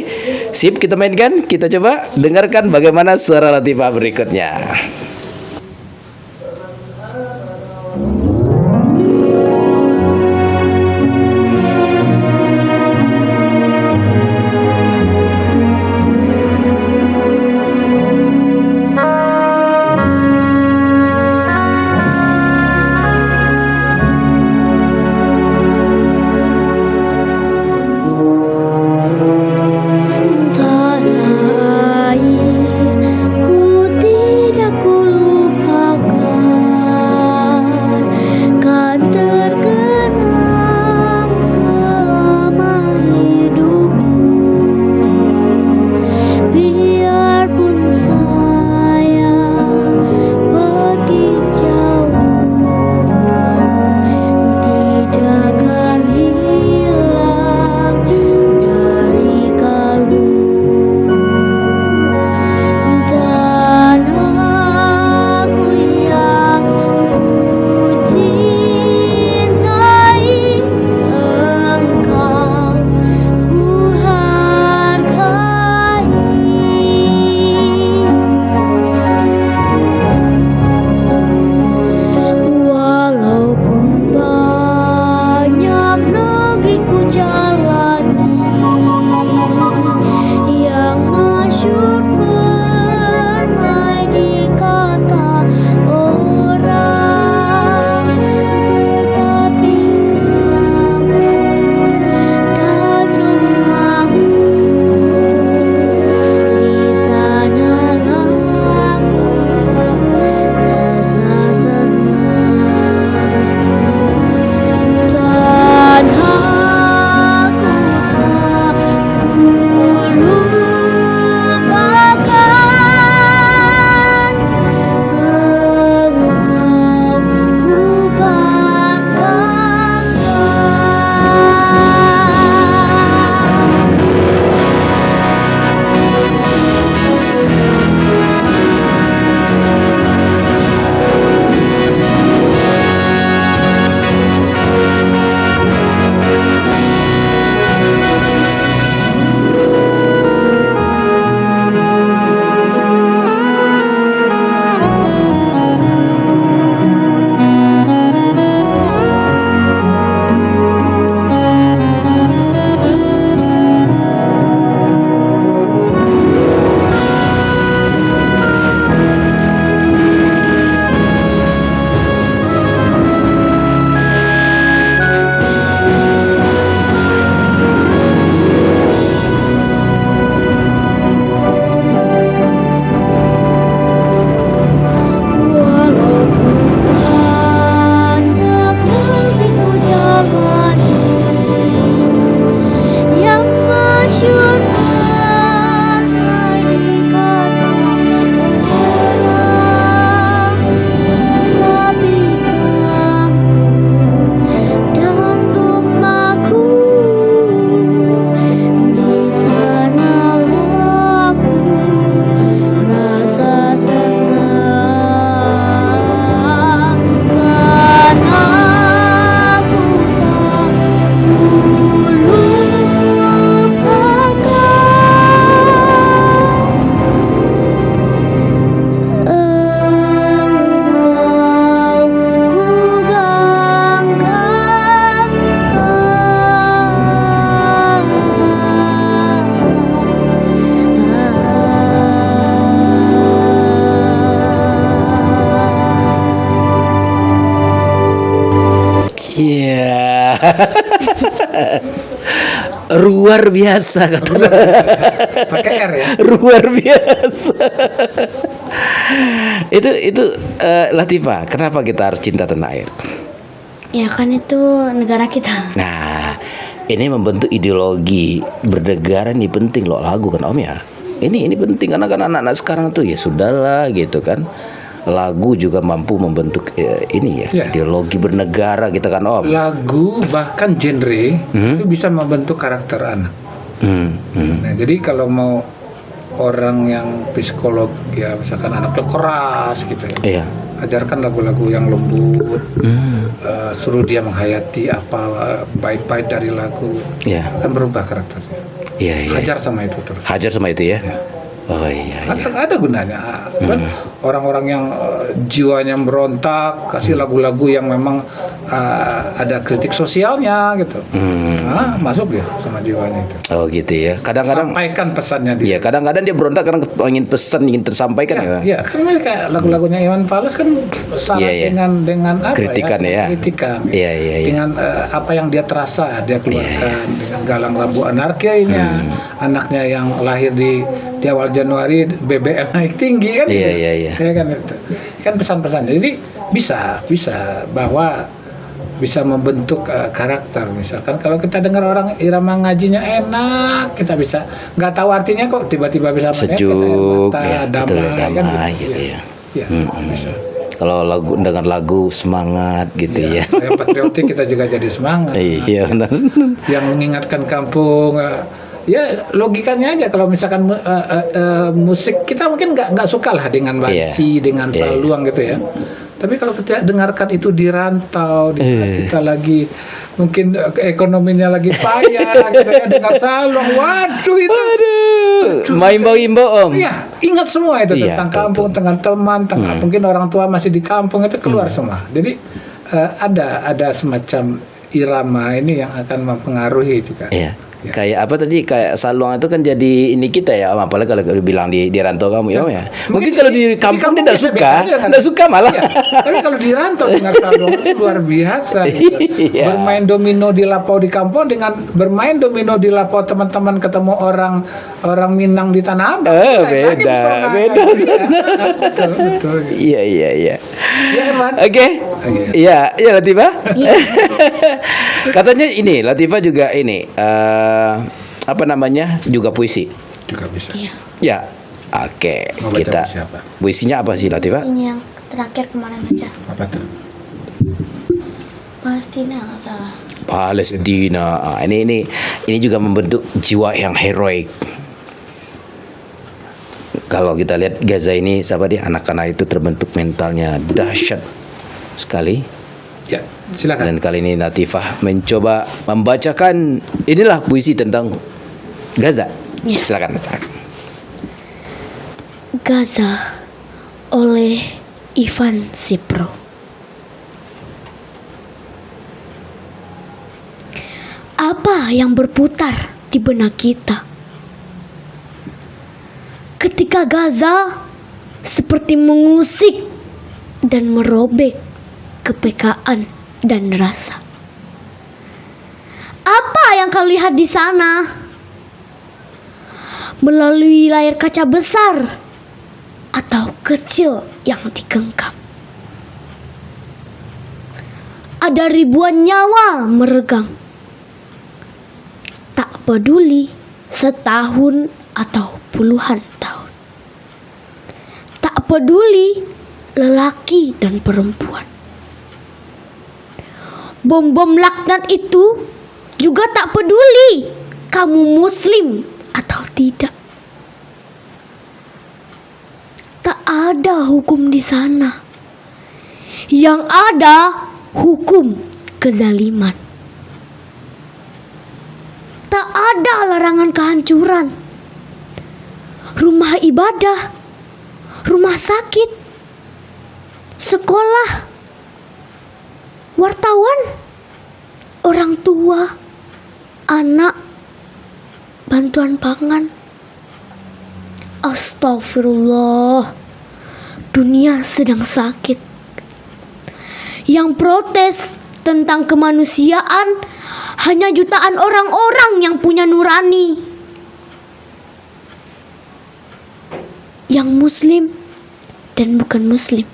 Sip, kita mainkan. Kita coba dengarkan bagaimana suara Latifah berikutnya. Tanah air, ku tidak kulupakan, kan terkenang selama hidupku. Biarpun saya pergi jauh, tidak akan hilang dari kalbu. Tanahku yang ku cintai, engkau ku hargai. Walaupun banyak negeri ku jalani, yang masyhur permai di kata orang, tetapi kamu dan rumahmu, di sanalah aku rasa senang. Tanahku tak kulupakan, engkau ku banggakan. Walaupun banyak negeri ku jalani, yang masyhur permai di kata orang, tetapi kamu dan rumahku, di sanalah aku rasa senang. Tanahku tak kulupakan, engkau ku banggakan. Iya. Luar biasa kata. Pakai R ya. Luar biasa. Itu Latifah, kenapa kita harus cinta tanah air? Ya kan itu negara kita. Nah, ini membentuk ideologi bernegara ini penting loh lagu kan Om ya. Ini penting karena kan anak-anak sekarang tuh ya sudahlah gitu kan. Lagu juga mampu membentuk ini ya, ideologi bernegara gitu kan Om. Lagu bahkan genre itu bisa membentuk karakter anak. Nah, jadi kalau mau orang yang psikolog ya misalkan anaknya keras gitu ya. Iya. Ajarkan lagu-lagu yang lembut, suruh dia menghayati apa bait-bait dari lagu, kan berubah karakternya. Iya. Hajar sama itu terus. Hajar sama itu ya. Oh iya. Ada gunanya. Kan orang-orang yang jiwanya berontak kasih lagu-lagu yang memang ada kritik sosialnya gitu. Masuk dia sama jiwanya itu. Oh gitu ya. Kadang-kadang sampaikan pesannya dia. Iya, kadang-kadang dia berontak karena ingin pesan ingin tersampaikan ya. Iya, karena kayak lagu-lagunya Iwan Fals kan syarat dengan apa kritikan ya. Kritikan. Iya. Dengan apa yang dia terasa dia keluarkan dengan Galang Rambu Anarkinya, anaknya yang lahir di awal Januari BBM naik tinggi kan. Iya. Ya kan itu. Kan pesan-pesan. Jadi bisa bahwa bisa membentuk karakter. Misalkan kalau kita dengar orang irama ngajinya enak, kita bisa nggak tahu artinya kok tiba-tiba bisa sejuk, damai kan gitu ya. Ya, bisa. Kalau dengan lagu semangat gitu ya. Yang patriotik kita juga jadi semangat. Iya benar. Yang mengingatkan kampung. Ya logikanya aja kalau misalkan musik kita mungkin nggak suka lah dengan bansi, dengan saluang gitu ya. Tapi kalau kita dengarkan itu di rantau, di saat kita lagi mungkin ekonominya lagi payah, gitu ya, dengar saluang, waduh itu. Imbau-imbau Om. Iya, ingat semua itu tentang kampung, tentang teman, tentang mungkin orang tua masih di kampung itu keluar semua. Jadi ada semacam irama ini yang akan mempengaruhi juga. Iya. Kayak apa tadi, kayak saluang itu kan jadi ini kita ya, apalagi kalau bilang di rantau kamu ya Om ya. Mungkin kalau di kampung dia tidak suka malah. Iya. Tapi kalau di rantau dengar saluang itu luar biasa gitu. Bermain domino di lapau di kampung dengan bermain domino di lapau teman-teman ketemu orang Minang di Tanah Abang. Beda. Betul. Iya. Iya kan, Man? Oke. Iya Latifah. Katanya ini Latifah juga ini apa namanya juga puisi juga bisa. Iya. Oke. Kita puisinya apa sih Latifah? Ini yang terakhir kemarin aja. Apa tuh? Palestina nggak salah. Palestina. Ini juga membentuk jiwa yang heroik. Kalau kita lihat Gaza ini, anak-anak itu terbentuk mentalnya dahsyat sekali. Ya, silakan. Dan kali ini Latifah mencoba membacakan inilah puisi tentang Gaza. Ya. Silakan. Gaza oleh Ivan Sipro. Apa yang berputar di benak kita ketika Gaza seperti mengusik dan merobek kepekaan dan rasa? Apa yang kau lihat di sana? Melalui layar kaca besar atau kecil yang digenggam. Ada ribuan nyawa meregang. Tak peduli setahun atau puluhan tahun. Tak peduli lelaki dan perempuan. Bom-bom laknat itu juga tak peduli kamu muslim atau tidak. Tak ada hukum di sana. Yang ada hukum kezaliman. Tak ada larangan kehancuran. Rumah ibadah, rumah sakit, sekolah, wartawan, orang tua, anak, bantuan pangan. Astagfirullah, dunia sedang sakit. Yang protes tentang kemanusiaan hanya jutaan orang-orang yang punya nurani, yang muslim dan bukan muslim.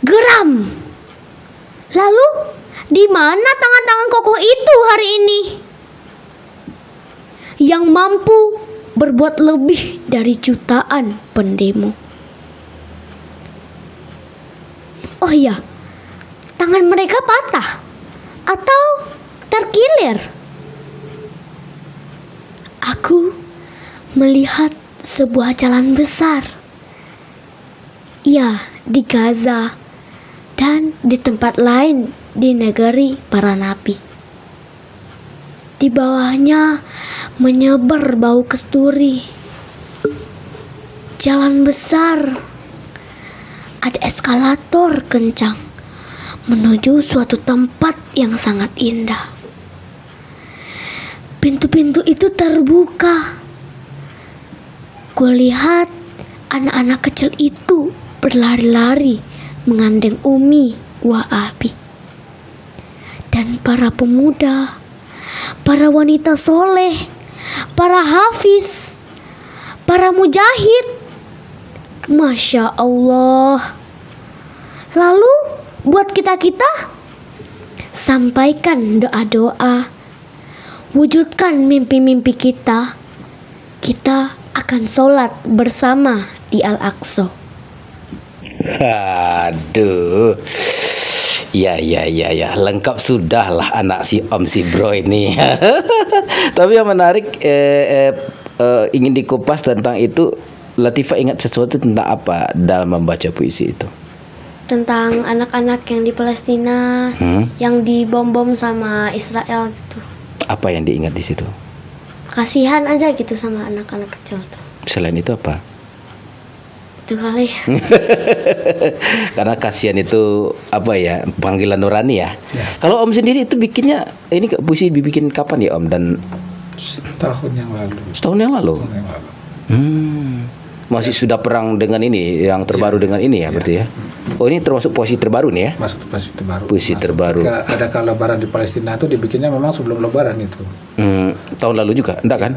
Geram. Lalu Di mana tangan-tangan kokoh itu hari ini? Yang mampu berbuat lebih dari jutaan pendemo. Oh iya, tangan mereka patah atau terkilir. Aku melihat sebuah jalan besar. Ya, di Gaza dan di tempat lain di negeri para nabi. Di bawahnya menyebar bau kasturi. Jalan besar. Ada eskalator kencang menuju suatu tempat yang sangat indah. Pintu-pintu itu terbuka. Kulihat anak-anak kecil itu berlari-lari mengandeng Umi wa Abi. Dan para pemuda, para wanita soleh, para hafiz, para mujahid. Masya Allah. Lalu buat kita-kita, sampaikan doa-doa, wujudkan mimpi-mimpi kita. Kita akan sholat bersama di Al-Aqsa. Aduh. Ya, lengkap sudahlah anak si Om si Bro ini. Tapi yang menarik ingin dikupas tentang itu. Latifah ingat sesuatu tentang apa dalam membaca puisi itu? Tentang anak-anak yang di Palestina, yang dibom-bom sama Israel gitu. Apa yang diingat di situ? Kasihan aja gitu sama anak-anak kecil tuh. Selain itu apa? Itu kali. Karena kasihan itu apa ya, panggilan nurani ya. Kalau Om sendiri itu bikinnya, ini puisi dibikin kapan ya Om? Dan Setahun yang lalu. setahun yang lalu. Masih sudah perang dengan ini, yang terbaru dengan ini ya berarti ya. Oh, ini termasuk puisi terbaru nih ya? Masuk puisi terbaru. Puisi terbaru. Ada kalau lebaran di Palestina itu dibikinnya memang sebelum lebaran itu. Tahun lalu juga, enggak kan?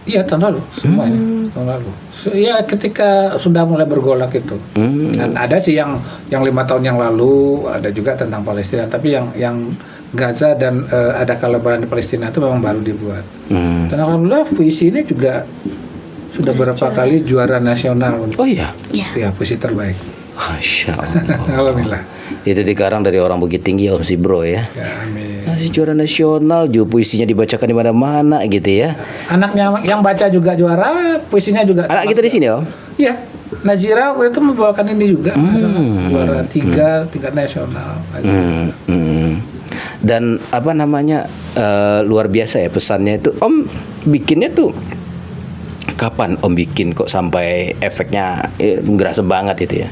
Iya, tahun lalu semuanya. Tahun lalu. Ya ketika sudah mulai bergolak itu. Dan ada sih yang 5 tahun yang lalu ada juga tentang Palestina, tapi yang Gaza dan ada kalau lebaran di Palestina itu memang baru dibuat. Dan alhamdulillah puisi ini juga sudah berapa kali juara nasional untuk Oh iya. ya puisi terbaik. Masya Allah. Alhamdulillah. Itu dikarang dari orang Bukit Tinggi Om si Bro ya. Ya, amin. Masih juara nasional, juga puisinya dibacakan di mana-mana gitu ya. Anaknya yang baca juga juara, puisinya juga. Anak kita di sini Om. Iya. Nazira waktu itu membawakan ini juga. Juara tiga nasional. Dan apa namanya luar biasa ya pesannya itu. Om bikinnya tuh kapan Om bikin kok sampai efeknya ngerasa banget itu ya?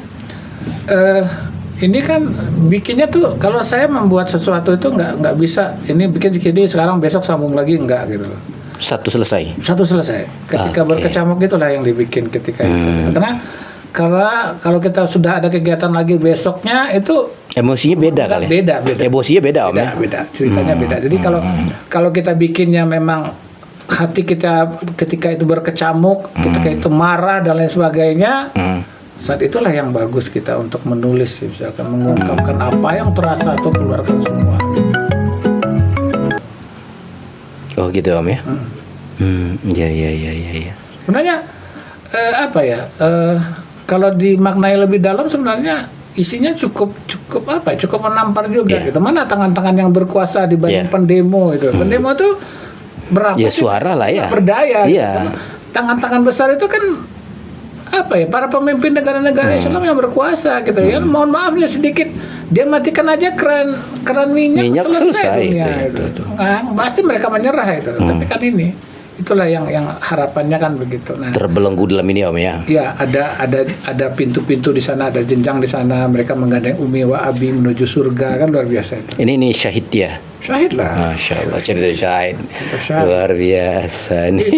Ini kan bikinnya tuh kalau saya membuat sesuatu itu nggak bisa ini bikin segini sekarang besok sambung lagi nggak gitu loh. Satu selesai. Ketika berkecamuk itulah yang dibikin ketika itu. Karena kalau kita sudah ada kegiatan lagi besoknya itu emosinya beda kali. Beda. Emosinya beda Om. Beda. Ceritanya beda. Jadi kalau kita bikinnya memang hati kita ketika itu berkecamuk, ketika itu marah dan lain sebagainya, saat itulah yang bagus kita untuk menulis, misalkan mengungkapkan apa yang terasa atau keluarkan semua. Oh gitu Om ya? Ya. Sebenarnya apa ya? Kalau dimaknai lebih dalam sebenarnya isinya cukup menampar juga. Gitu. Mana tangan-tangan yang berkuasa dibanding pendemo itu? Pendemo tuh berapa? Ya suara lah ya. Berdaya. Iya. Gitu. Tangan-tangan besar itu kan apa ya? Para pemimpin negara-negara Islam yang berkuasa gitu ya. Mohon maafnya sedikit, dia matikan aja keran minyak selesai dunia itu. Nah, pasti mereka menyerah itu. Tapi kan ini itulah yang harapannya kan begitu. Nah, terbelenggu dalam ini Om ya. Ya, ada pintu-pintu di sana, ada jenjang di sana. Mereka menggandeng Umi wa Abi menuju surga, kan luar biasa itu. Ini syahid ya. Syahid lah. Masya Allah, cerita syahid. Luar biasa nih.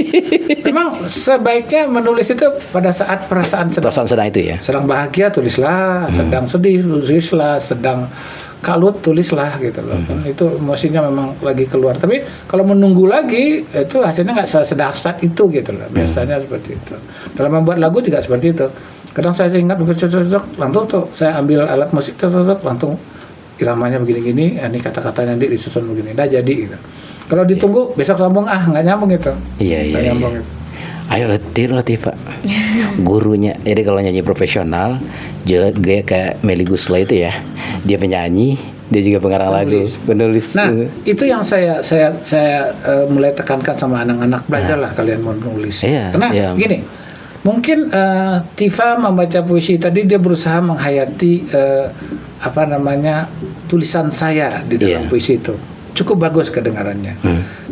Memang sebaiknya menulis itu pada saat perasaan sedang itu ya. Sedang bahagia tulislah, sedang sedih tulislah, sedang kalut tulislah gitu loh. Kan itu emosinya memang lagi keluar. Tapi kalau menunggu lagi itu hasilnya nggak sedahsyat itu gitu loh. Biasanya seperti itu. Dalam membuat lagu juga seperti itu. Kadang saya ingat langsung tuh saya ambil alat musik langsung iramanya begini-gini, ini kata-kata nanti disusun begini, dah jadi gitu. Kalau ditunggu besok sambung nggak nyambung itu. Iya. Nyambung itu. Ayo tiru Latifah. Gurunya. Jadi kalau nyanyi profesional, dia kayak Melly Guslo itu ya. Dia penyanyi, dia juga pengarang lagu, penulis. Nah, itu yang saya mulai tekankan sama anak-anak, belajarlah kalian menulis. Iya, Karena iya. gini, mungkin Tifa membaca puisi tadi dia berusaha menghayati tulisan saya di dalam puisi itu. Cukup bagus kedengarannya.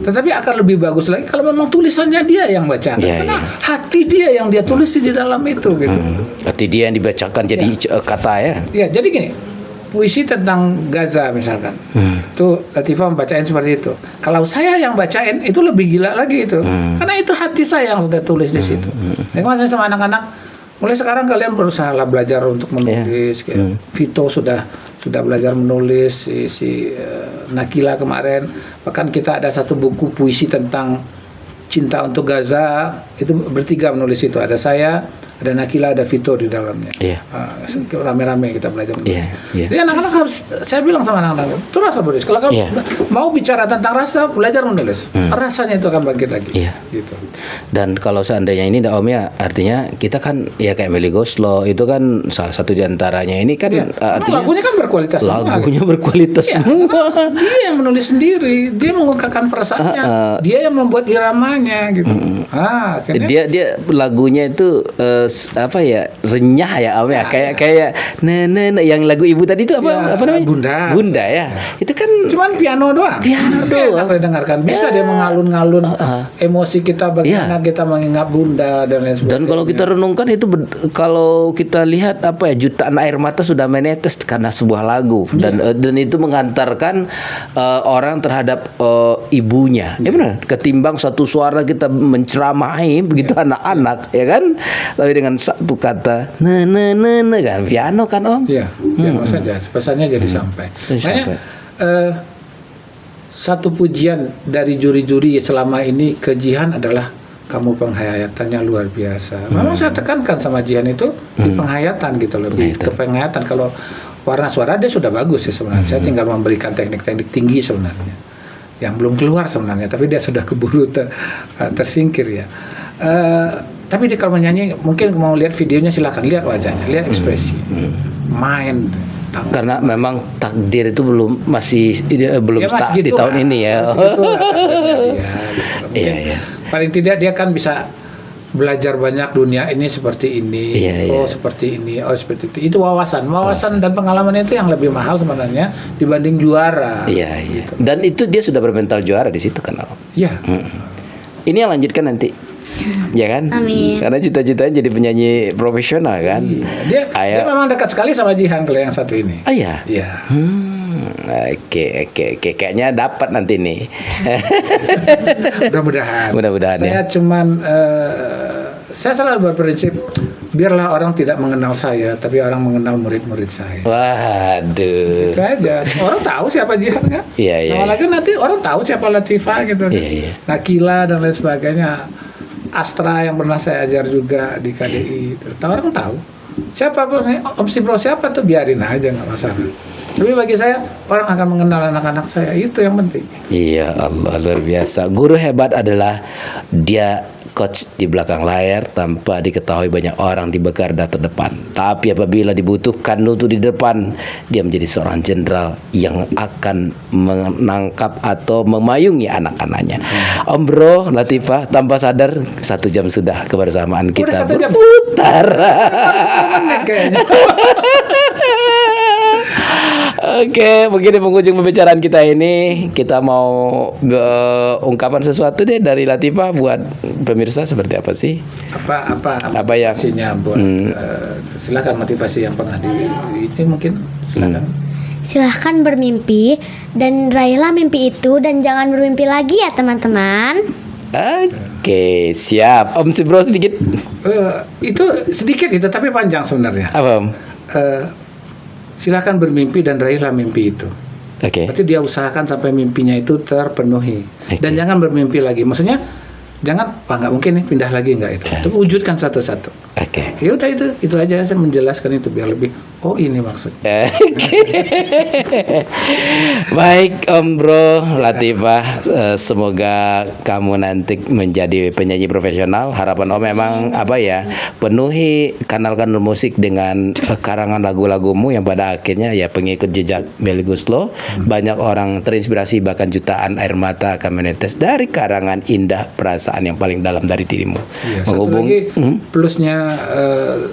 Tetapi akan lebih bagus lagi kalau memang tulisannya dia yang bacakan. Karena hati dia yang dia tulis di dalam itu gitu. Hati dia yang dibacakan jadi kata ya. Ya, jadi gini. Puisi tentang Gaza misalkan. Itu Latifah membacain seperti itu. Kalau saya yang bacain itu lebih gila lagi itu. Karena itu hati saya yang sudah tulis di situ. Jadi saya sama anak-anak, mulai sekarang kalian berusaha belajar untuk menulis. Vito sudah belajar menulis, si Nakila kemarin, bahkan kita ada satu buku puisi tentang cinta untuk Gaza, itu bertiga menulis itu, ada saya, ada Nakila, ada Vito di dalamnya. Rame-rame kita belajar menulis. Jadi anak-anak harus, saya bilang sama anak-anak, itu rasa menulis. Kalau kamu mau bicara tentang rasa, belajar menulis. Rasanya itu akan bangkit lagi. Gitu. Dan kalau seandainya ini Om ya, artinya kita kan ya kayak Melly Guslo itu kan salah satu diantaranya ini kan artinya lagunya kan berkualitas. Lagunya berkualitas semua. Dia yang menulis sendiri, dia mengungkapkan perasaannya, dia yang membuat iramanya gitu. Dia lagunya itu renyah ya Om ya, kayak yang lagu ibu tadi itu apa namanya? Bunda ya. Itu kan cuman piano doang. Boleh dengarkan. Bisa dia mengalun-alun emosi kita bagaimana kita mengingat Bunda dan lain sebagainya. Dan kalau kita renungkan itu kalau kita lihat jutaan air mata sudah menetes karena sebuah lagu dan itu mengantarkan orang terhadap ibunya. Ya benar. Ketimbang satu suara kita menceramahi begitu anak-anak ya kan. Tapi dengan satu kata kan piano kan Om. Iya, piano saja pesannya jadi sampai. Makanya satu pujian dari juri-juri selama ini ke Jihan adalah kamu penghayatannya luar biasa. Memang saya tekankan sama Jihan itu di penghayatan gitu, lebih ke penghayatan. Kalau warna suara dia sudah bagus sih sebenarnya. Saya tinggal memberikan teknik-teknik tinggi sebenarnya yang belum keluar sebenarnya, tapi dia sudah keburu tersingkir ya. Tapi dia kalau menyanyi, mungkin mau lihat videonya silakan, lihat wajahnya, lihat ekspresi, main. Karena memang takdir itu masih start di tahun ini ya. Paling tidak dia kan bisa belajar banyak dunia ini seperti ini, seperti ini, seperti itu. Itu wawasan dan pengalaman itu yang lebih mahal sebenarnya dibanding juara. Gitu. Dan itu dia sudah bermental juara di situ kan, Om. Iya. Ini yang lanjutkan nanti. Ya kan? Amin. Karena cita-citanya jadi penyanyi profesional kan. Dia memang dekat sekali sama Jihan kalau yang satu ini. Iya. Oke. Kayaknya dapat nanti nih. Mudah-mudahan. Saya cuman saya selalu berprinsip biarlah orang tidak mengenal saya, tapi orang mengenal murid-murid saya. Waduh. Itu aja. Orang tahu siapa Jihan kan? Iya. Lagi nanti orang tahu siapa Latifah gitu. Iya. Nakila dan lain sebagainya. Astra yang pernah saya ajar juga di KDI itu. Orang tahu siapa Om Sibro siapa tuh, biarin aja, nggak masalah. Tapi bagi saya orang akan mengenal anak-anak saya, itu yang penting. Iya Allah, luar biasa. Guru hebat adalah dia coach di belakang layar tanpa diketahui banyak orang di garda terdepan. Tapi apabila dibutuhkan untuk di depan, dia menjadi seorang jenderal yang akan menangkap atau memayungi anak-anaknya. Om Bro, Latifah, tanpa sadar 1 jam sudah kebersamaan kita berputar. Oke, begini penghujung pembicaraan kita ini. Kita mau ungkapan sesuatu deh dari Latifah buat pemirsa, seperti apa sih? Apa yang motivasinya buat silakan motivasi yang pernah ini mungkin silakan. Silahkan bermimpi dan raihlah mimpi itu dan jangan bermimpi lagi ya teman-teman. Oke, siap. Om Sibro sedikit. Itu sedikit itu tapi panjang sebenarnya. Apa Om? Silakan bermimpi dan raihlah mimpi itu. Berarti dia usahakan sampai mimpinya itu terpenuhi. Dan jangan bermimpi lagi. Maksudnya jangan, nggak mungkin nih pindah lagi nggak itu. Tapi wujudkan satu-satu. Oke. Ya udah itu aja, saya menjelaskan itu biar lebih ini maksudnya. Baik Om Bro Latifah, semoga kamu nanti menjadi penyanyi profesional. Harapan Om memang penuhi kanal-kanal musik dengan karangan lagu-lagumu yang pada akhirnya ya pengikut jejak Melly Goeslaw. Banyak orang terinspirasi, bahkan jutaan air mata akan menetes dari karangan indah perasaan yang paling dalam dari dirimu. Ya, satu lagi plusnya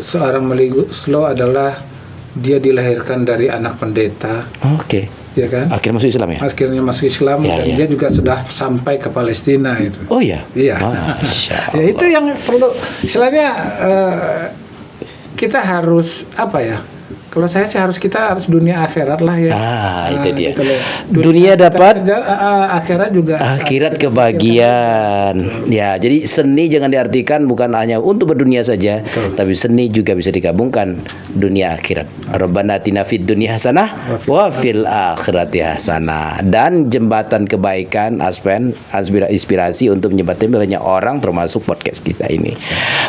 seorang Melly Goeslaw adalah dia dilahirkan dari anak pendeta. Oke. Ya kan? Akhirnya masuk Islam ya? Akhirnya masuk Islam dan dia juga sudah sampai ke Palestina itu. Oh iya? Iya. Ya itu yang perlu istilahnya kita harus kalau saya sih kita harus dunia akhirat lah ya. Itu dia. Gitu Dunia dapat, akhirat juga. Akhirat kebahagiaan. Ya, jadi seni jangan diartikan bukan hanya untuk berdunia saja, tapi seni juga bisa digabungkan dunia akhirat. Rabbana atina fid dunya hasanah wa fil akhirati hasanah. Dan jembatan kebaikan, inspirasi untuk menyebabkan banyak orang termasuk podcast kita ini.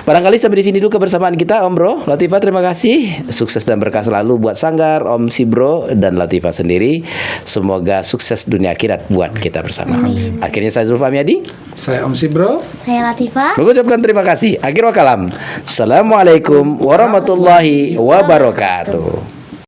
Barangkali sampai di sini dulu kebersamaan kita, Om Bro Latifah. Terima kasih. Sukses dan berkah selalu buat Sanggar, Om Sibro dan Latifah sendiri. Semoga sukses dunia akhirat buat kita bersama. Amin. Akhirnya saya Zulfahmi Adi, saya Om Sibro, saya Latifah, mengucapkan terima kasih. Akhir wa kalam. Assalamualaikum warahmatullahi wabarakatuh.